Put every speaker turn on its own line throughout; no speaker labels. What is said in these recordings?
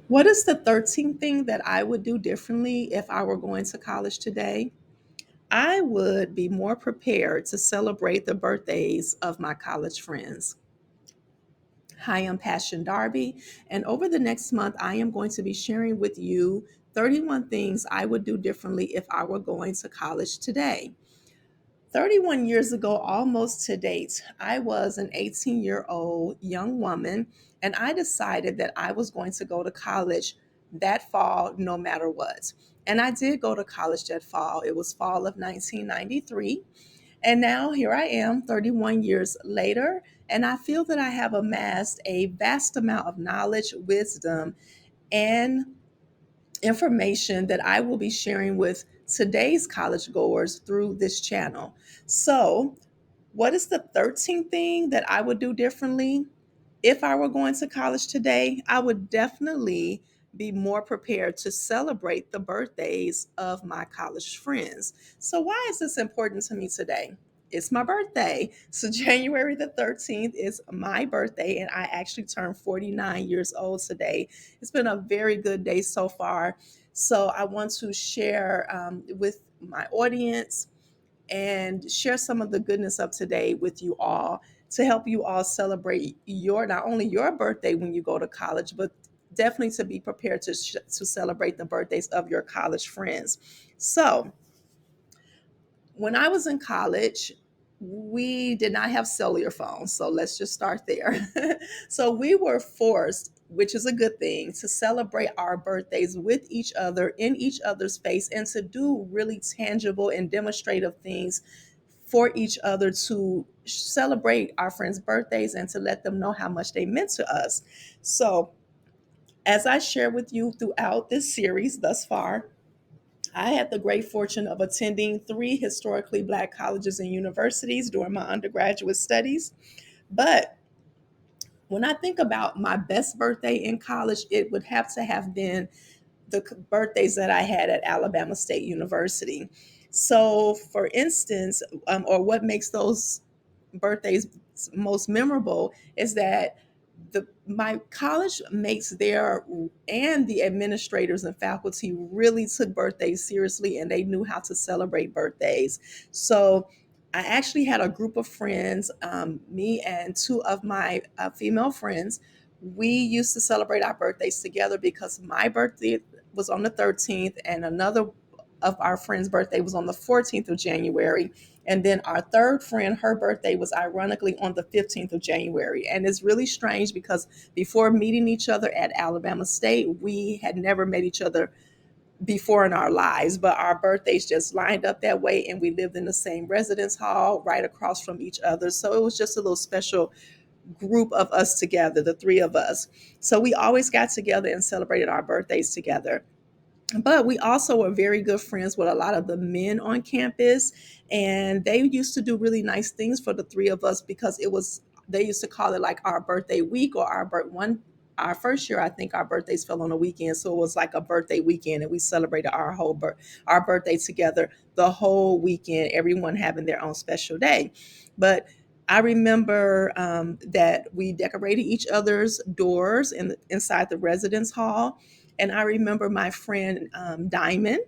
What is the 13th thing that I would do differently if I were going to college today? I would be more prepared to celebrate the birthdays of my college friends. Hi, I'm Passion Darby, and over the next month, I am going to be sharing with you 31 things I would do differently if I were going to college today. 31 years ago, almost to date, I was an 18-year-old young woman, and I decided that I was going to go to college that fall no matter what. And I did go to college that fall. It was fall of 1993. And now here I am, 31 years later, and I feel that I have amassed a vast amount of knowledge, wisdom, and information that I will be sharing with today's college goers through this channel. So, what is the 13th thing that I would do differently? If I were going to college today, I would definitely be more prepared to celebrate the birthdays of my college friends. So, why is this important to me today? It's my birthday. So, January the 13th is my birthday, and I actually turned 49 years old today. It's been a very good day so far. So, I want to share with my audience and share some of the goodness of today with you all to help you all celebrate your not only your birthday when you go to college, but definitely to be prepared to celebrate the birthdays of your college friends. So, when I was in college, we did not have cellular phones. So let's just start there. So we were forced, which is a good thing, to celebrate our birthdays with each other in each other's face and to do really tangible and demonstrative things for each other to celebrate our friends' birthdays and to let them know how much they meant to us. So, as I share with you throughout this series thus far, I had the great fortune of attending three historically Black colleges and universities during my undergraduate studies. But when I think about my best birthday in college, it would have to have been the birthdays that I had at Alabama State University. So, for instance, or what makes those birthdays most memorable is that my college mates there and the administrators and faculty really took birthdays seriously and they knew how to celebrate birthdays. So I actually had a group of friends, me and two of my female friends. We used to celebrate our birthdays together because my birthday was on the 13th and another of our friend's birthday was on the 14th of January. And then our third friend, her birthday was ironically on the 15th of January. And it's really strange because before meeting each other at Alabama State, we had never met each other before in our lives, but our birthdays just lined up that way. And we lived in the same residence hall right across from each other. So it was just a little special group of us together, the three of us. So we always got together and celebrated our birthdays together. But we also were very good friends with a lot of the men on campus, and they used to do really nice things for the three of us because it was they used to call it like our birthday week or our first year. I think our birthdays fell on a weekend, so it was like a birthday weekend, and we celebrated our birthday together the whole weekend. Everyone having their own special day, but I remember that we decorated each other's doors inside the residence hall, and I remember my friend Diamond,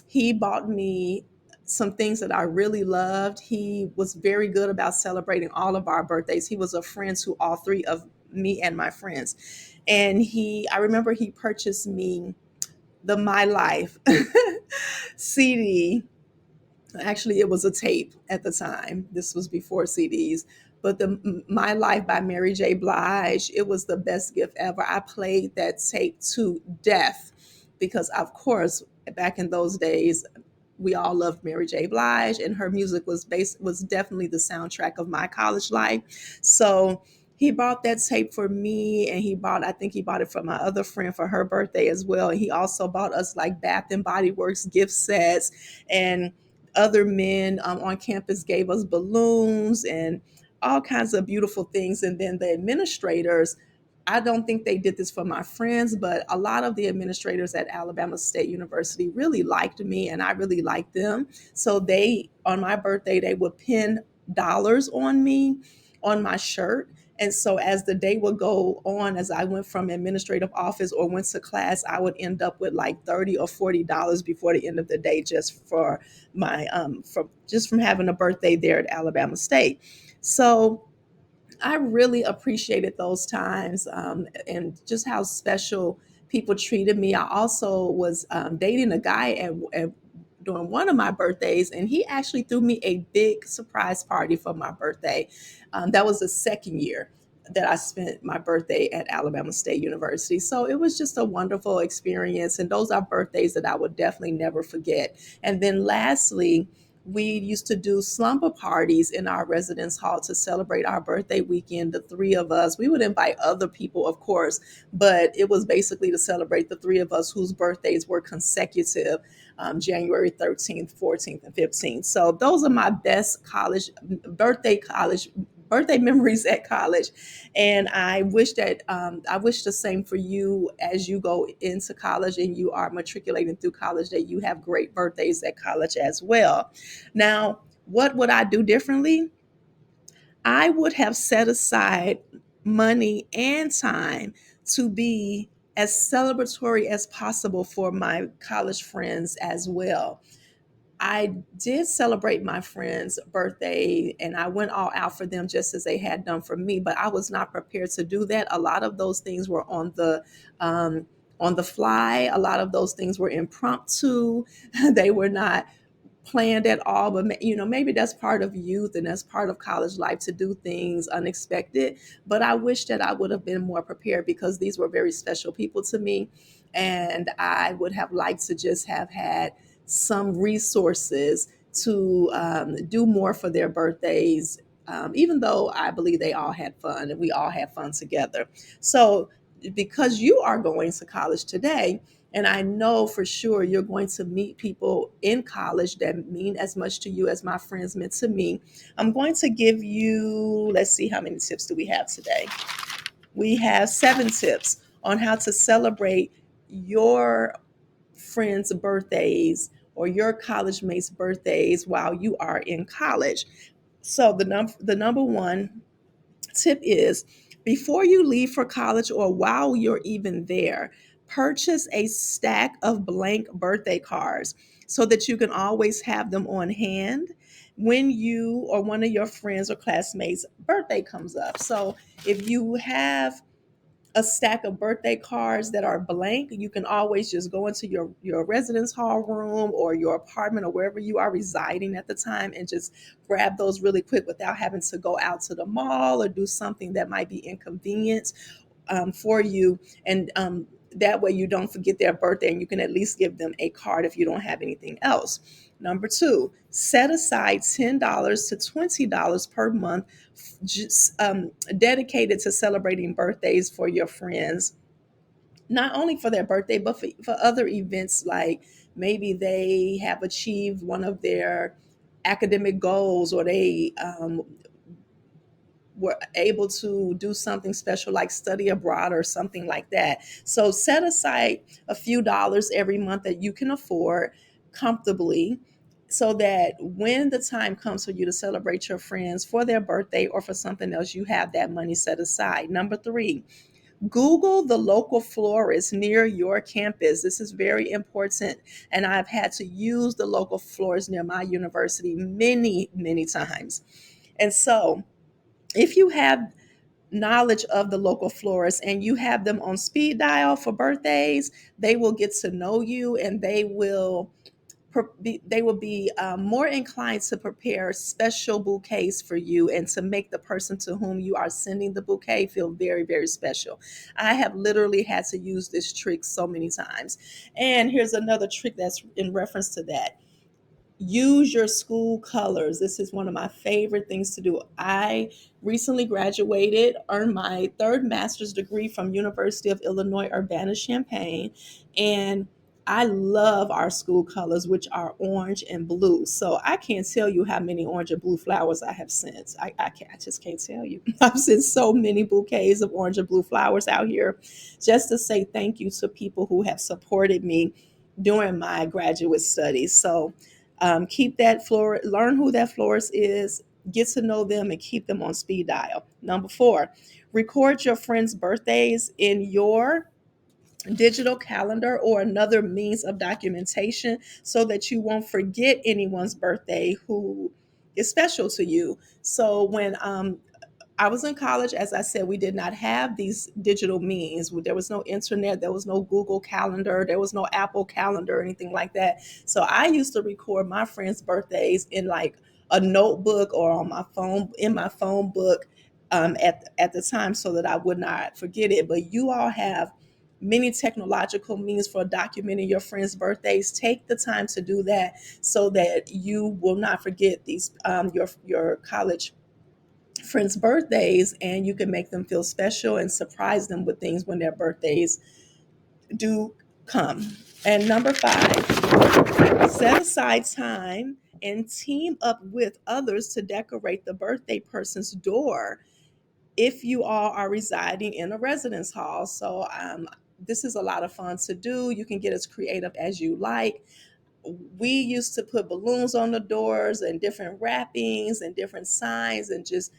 he bought me some things that I really loved. He was very good about celebrating all of our birthdays. He was a friend to all three of me and my friends. And I remember he purchased me the My Life CD. Actually, it was a tape at the time. This was before CDs. But the My Life by Mary J. Blige, it was the best gift ever. I played that tape to death because, of course, back in those days, we all loved Mary J. Blige, and her music was definitely the soundtrack of my college life. So he bought that tape for me, and I think he bought it for my other friend for her birthday as well. And he also bought us like Bath and Body Works gift sets, and other men on campus gave us balloons and all kinds of beautiful things. And then the administrators, I don't think they did this for my friends, but a lot of the administrators at Alabama State University really liked me and I really liked them. So on my birthday, they would pin dollars on me, on my shirt. And so as the day would go on, as I went from administrative office or went to class, I would end up with like $30 or $40 before the end of the day, just for my from just from having a birthday there at Alabama State. So I really appreciated those times, and just how special people treated me. I also was dating a guy during one of my birthdays, and he actually threw me a big surprise party for my birthday. That was the second year that I spent my birthday at Alabama State University. So it was just a wonderful experience. And those are birthdays that I would definitely never forget. And then lastly, we used to do slumber parties in our residence hall to celebrate our birthday weekend. The three of us, we would invite other people, of course, but it was basically to celebrate the three of us whose birthdays were consecutive, January 13th, 14th, and 15th. So those are my best college birthday memories at college. And I wish the same for you as you go into college and you are matriculating through college, that you have great birthdays at college as well. Now, what would I do differently? I would have set aside money and time to be as celebratory as possible for my college friends as well. I did celebrate my friend's birthday and I went all out for them just as they had done for me, but I was not prepared to do that. A lot of those things were on the fly. A lot of those things were impromptu. They were not planned at all, but maybe that's part of youth and that's part of college life, to do things unexpected. But I wish that I would have been more prepared, because these were very special people to me, and I would have liked to just have had some resources to do more for their birthdays, even though I believe they all had fun and we all had fun together. So because you are going to college today, and I know for sure you're going to meet people in college that mean as much to you as my friends meant to me, I'm going to give you, let's see, how many tips do we have today? We have 7 tips on how to celebrate your friends' birthdays or your college mates' birthdays while you are in college. So the number one tip is, before you leave for college or while you're even there, purchase a stack of blank birthday cards so that you can always have them on hand when you or one of your friends or classmates' birthday comes up. So if you have a stack of birthday cards that are blank, you can always just go into your residence hall room or your apartment or wherever you are residing at the time and just grab those really quick without having to go out to the mall or do something that might be inconvenient for you. And that way you don't forget their birthday and you can at least give them a card if you don't have anything else. Number two, set aside $10 to $20 per month, just dedicated to celebrating birthdays for your friends, not only for their birthday, but for other events, like maybe they have achieved one of their academic goals, or they were able to do something special like study abroad or something like that. So set aside a few dollars every month that you can afford comfortably, so that when the time comes for you to celebrate your friends for their birthday or for something else, you have that money set aside. Number three, Google the local florist near your campus. This is very important. And I've had to use the local florist near my university many, many times. And so if you have knowledge of the local florists and you have them on speed dial for birthdays, they will get to know you, and they will be more inclined to prepare special bouquets for you and to make the person to whom you are sending the bouquet feel very, very special. I have literally had to use this trick so many times. And here's another trick that's in reference to that: use your school colors. This is one of my favorite things to do. I recently graduated, earned my third master's degree from University of Illinois Urbana-Champaign, and I love our school colors, which are orange and blue. So I can't tell you how many orange and blue flowers I have sent. I just can't tell you. I've sent so many bouquets of orange and blue flowers out here, just to say thank you to people who have supported me during my graduate studies. So keep that florist, learn who that florist is, get to know them and keep them on speed dial. Number four, record your friends' birthdays in your digital calendar or another means of documentation so that you won't forget anyone's birthday who is special to you. So when I was in college, as I said, we did not have these digital means. There was no internet, there was no Google Calendar, there was no Apple Calendar or anything like that. So I used to record my friends' birthdays in like a notebook or on my phone, in my phone book, at the time, so that I would not forget it. But you all have many technological means for documenting your friends' birthdays. Take the time to do that so that you will not forget these your college friends' birthdays, and you can make them feel special and surprise them with things when their birthdays do come. And number five, set aside time and team up with others to decorate the birthday person's door if you all are residing in a residence hall. So this is a lot of fun to do. You can get as creative as you like. We used to put balloons on the doors and different wrappings and different signs, and just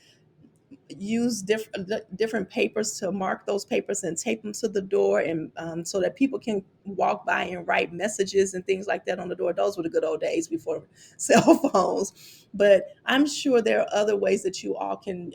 use different papers to mark those papers and tape them to the door, and so that people can walk by and write messages and things like that on the door. Those were the good old days before cell phones. But I'm sure there are other ways that you all can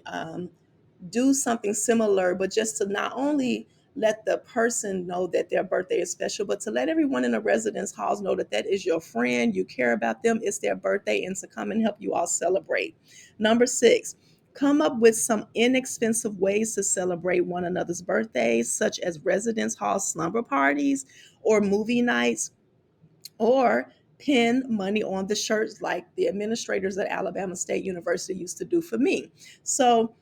do something similar, but just to not only let the person know that their birthday is special, but to let everyone in the residence halls know that that is your friend, you care about them, it's their birthday, and to come and help you all celebrate. Number six, come up with some inexpensive ways to celebrate one another's birthdays, such as residence hall slumber parties or movie nights, or pin money on the shirts like the administrators at Alabama State University used to do for me. So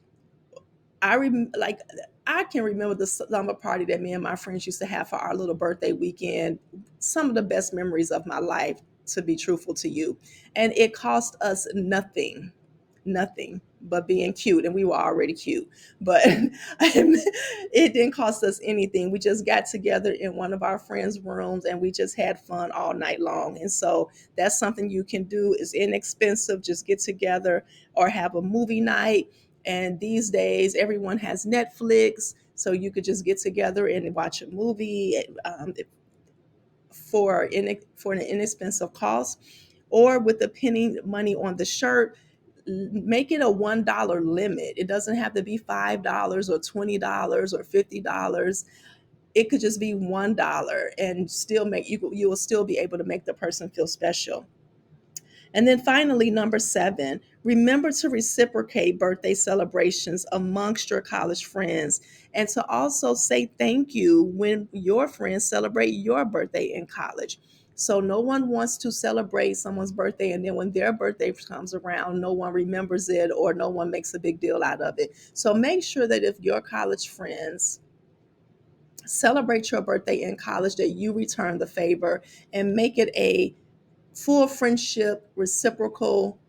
like I can remember the summer party that me and my friends used to have for our little birthday weekend. Some of the best memories of my life, to be truthful to you. And it cost us nothing but being cute, and we were already cute, but it didn't cost us anything. We just got together in one of our friends' rooms and we just had fun all night long. And so that's something you can do. Is inexpensive. Just get together or have a movie night. And these days everyone has Netflix, so you could just get together and watch a movie for an inexpensive cost. Or with the pinning money on the shirt, make it a $1 limit. It doesn't have to be $5 or $20 or $50. It could just be $1, and still make you will still be able to make the person feel special. And then finally, number seven, remember to reciprocate birthday celebrations amongst your college friends, and to also say thank you when your friends celebrate your birthday in college. So no one wants to celebrate someone's birthday, and then when their birthday comes around, no one remembers it or no one makes a big deal out of it. So make sure that if your college friends celebrate your birthday in college, that you return the favor and make it a full friendship, reciprocal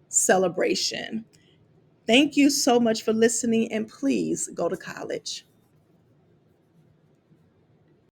celebration. Thank you so much for listening, and please go to college.